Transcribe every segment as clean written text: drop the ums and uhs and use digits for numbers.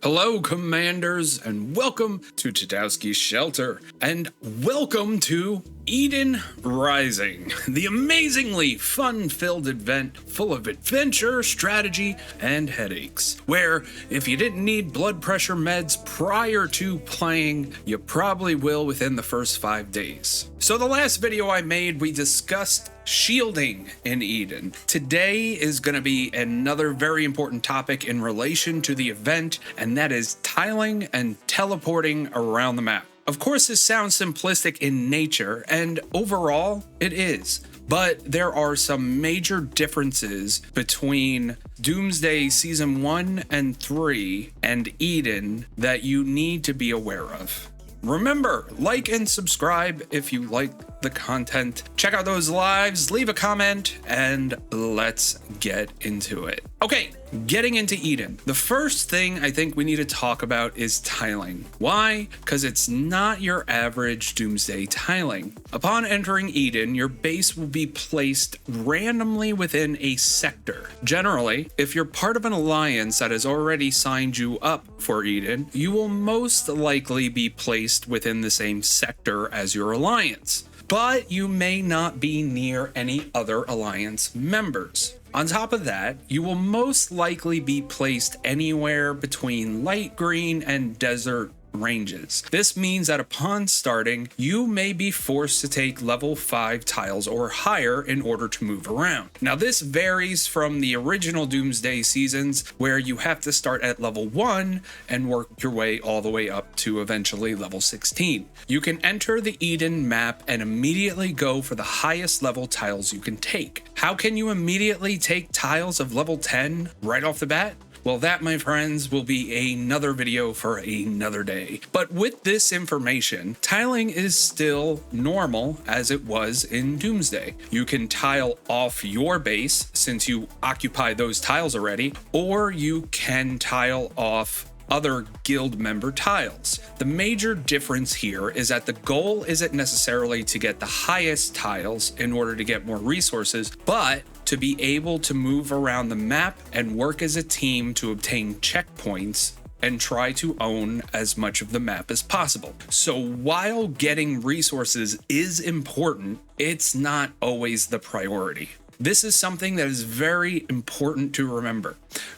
Hello, Commanders, and welcome to Tadowski's Shelter, and welcome to Eden Rising, the amazingly fun-filled event full of adventure, strategy, and headaches, where if you didn't need blood pressure meds prior to playing, you probably will within the first 5 days. So the last video I made, we discussed shielding in Eden. Today is going to be another very important topic in relation to the event, and that is tiling and teleporting around the map. Of course, this sounds simplistic in nature, and overall, it is. But there are some major differences between Doomsday Season 1 and 3 and Eden that you need to be aware of. Remember, like and subscribe if you like the content. Check out those lives, leave a comment, and let's get into it. Okay, getting into Eden. The first thing I think we need to talk about is tiling. Why? Because it's not your average Doomsday tiling. Upon entering Eden, your base will be placed randomly within a sector. Generally, if you're part of an alliance that has already signed you up for Eden, you will most likely be placed within the same sector as your alliance. But you may not be near any other alliance members. On top of that, you will most likely be placed anywhere between light green and desert ranges. This means that upon starting, you may be forced to take level 5 tiles or higher in order to move around. Now, this varies from the original Doomsday seasons, where you have to start at level 1 and work your way all the way up to eventually level 16. You can enter the Eden map and immediately go for the highest level tiles you can take. How can you immediately take tiles of level 10 right off the bat? Well, that, my friends, will be another video for another day. But with this information, tiling is still normal as it was in Doomsday. You can tile off your base since you occupy those tiles already, or you can tile off other guild member tiles. The major difference here is that the goal isn't necessarily to get the highest tiles in order to get more resources, but to be able to move around the map and work as a team to obtain checkpoints and try to own as much of the map as possible. So while getting resources is important, it's not always the priority. This is something that is very important to remember.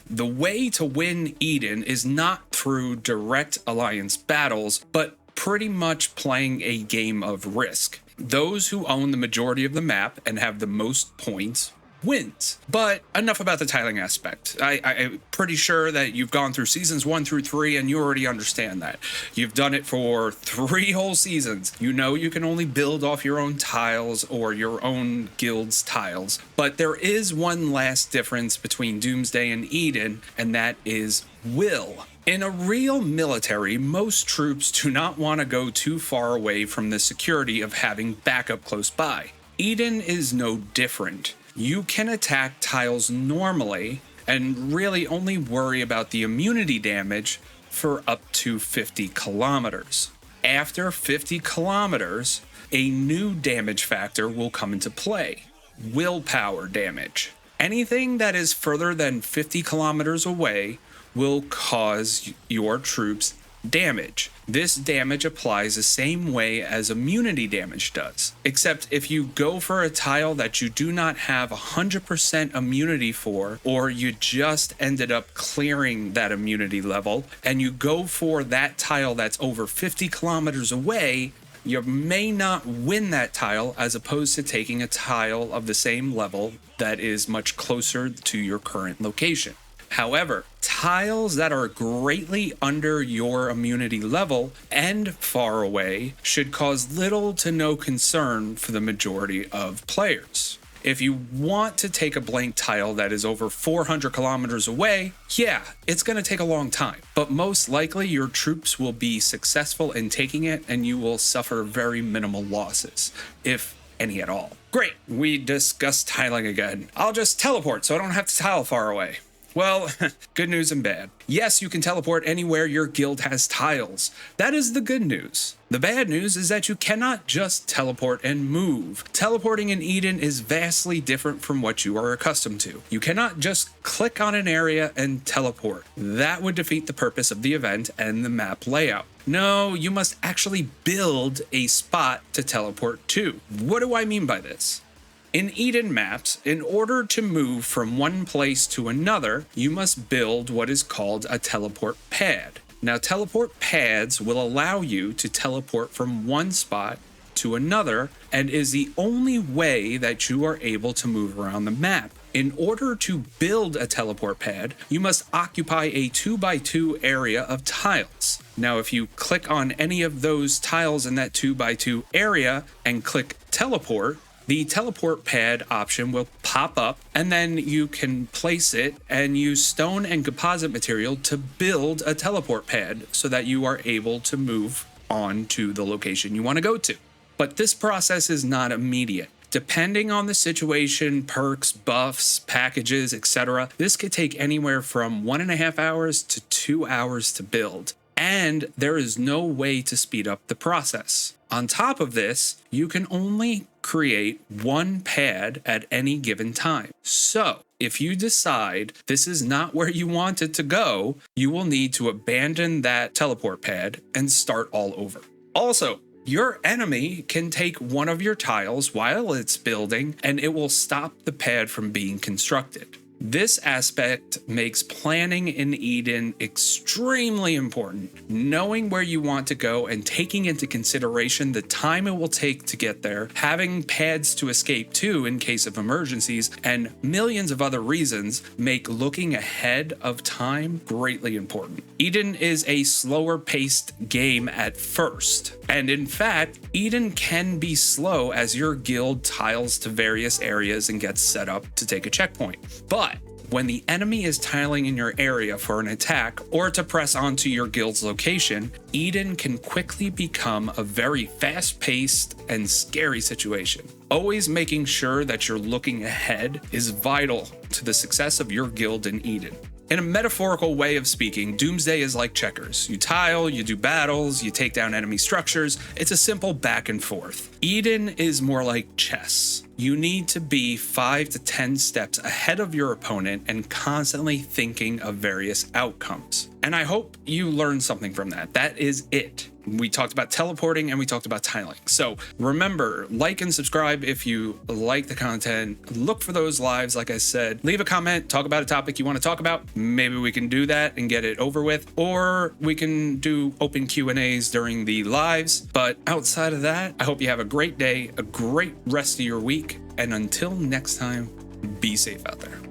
The way to win Eden is not through direct alliance battles, but pretty much playing a game of Risk. Those who own the majority of the map and have the most points wins. But enough about the tiling aspect. I'm pretty sure that you've gone through seasons 1 through 3 and you already understand that. You've done it for 3 whole seasons. You know you can only build off your own tiles or your own guild's tiles. But there is one last difference between Doomsday and Eden, and that is will. In a real military, most troops do not want to go too far away from the security of having backup close by. Eden is no different. You can attack tiles normally and really only worry about the immunity damage for up to 50 kilometers. After 50 kilometers, a new damage factor will come into play: willpower damage. Anything that is further than 50 kilometers away will cause your troops damage. This damage applies the same way as immunity damage does, except if you go for a tile that you do not have 100% immunity for, or you just ended up clearing that immunity level, and you go for that tile that's over 50 kilometers away, you may not win that tile as opposed to taking a tile of the same level that is much closer to your current location. However, tiles that are greatly under your immunity level and far away should cause little to no concern for the majority of players. If you want to take a blank tile that is over 400 kilometers away, yeah, it's going to take a long time. But most likely your troops will be successful in taking it and you will suffer very minimal losses, if any at all. Great, we discussed tiling again. I'll just teleport so I don't have to tile far away. Well, good news and bad. Yes, you can teleport anywhere your guild has tiles. That is the good news. The bad news is that you cannot just teleport and move. Teleporting in Eden is vastly different from what you are accustomed to. You cannot just click on an area and teleport. That would defeat the purpose of the event and the map layout. No, you must actually build a spot to teleport to. What do I mean by this? In Eden maps, in order to move from one place to another, you must build what is called a teleport pad. Now, teleport pads will allow you to teleport from one spot to another and is the only way that you are able to move around the map. In order to build a teleport pad, you must occupy a 2x2 area of tiles. Now, if you click on any of those tiles in that 2x2 area and click teleport, the teleport pad option will pop up, and then you can place it and use stone and composite material to build a teleport pad so that you are able to move on to the location you want to go to. But this process is not immediate. Depending on the situation, perks, buffs, packages, etc., this could take anywhere from 1.5 hours to 2 hours to build. And there is no way to speed up the process. On top of this, you can only create one pad at any given time. So, if you decide this is not where you want it to go, you will need to abandon that teleport pad and start all over. Also, your enemy can take one of your tiles while it's building, and it will stop the pad from being constructed. This aspect makes planning in Eden extremely important. Knowing where you want to go and taking into consideration the time it will take to get there, having pads to escape to in case of emergencies, and millions of other reasons make looking ahead of time greatly important. Eden is a slower paced game at first, and in fact, Eden can be slow as your guild tiles to various areas and gets set up to take a checkpoint. But when the enemy is tiling in your area for an attack or to press onto your guild's location, Eden can quickly become a very fast-paced and scary situation. Always making sure that you're looking ahead is vital to the success of your guild in Eden. In a metaphorical way of speaking, Doomsday is like checkers. You tile, you do battles, you take down enemy structures. It's a simple back and forth. Eden is more like chess. You need to be 5 to 10 steps ahead of your opponent and constantly thinking of various outcomes. And I hope you learned something from that. That is it. We talked about teleporting and we talked about tiling. So remember, like and subscribe if you like the content. Look for those lives, like I said. Leave a comment, talk about a topic you want to talk about. Maybe we can do that and get it over with. Or we can do open Q&As during the lives. But outside of that, I hope you have a great day, a great rest of your week. And until next time, be safe out there.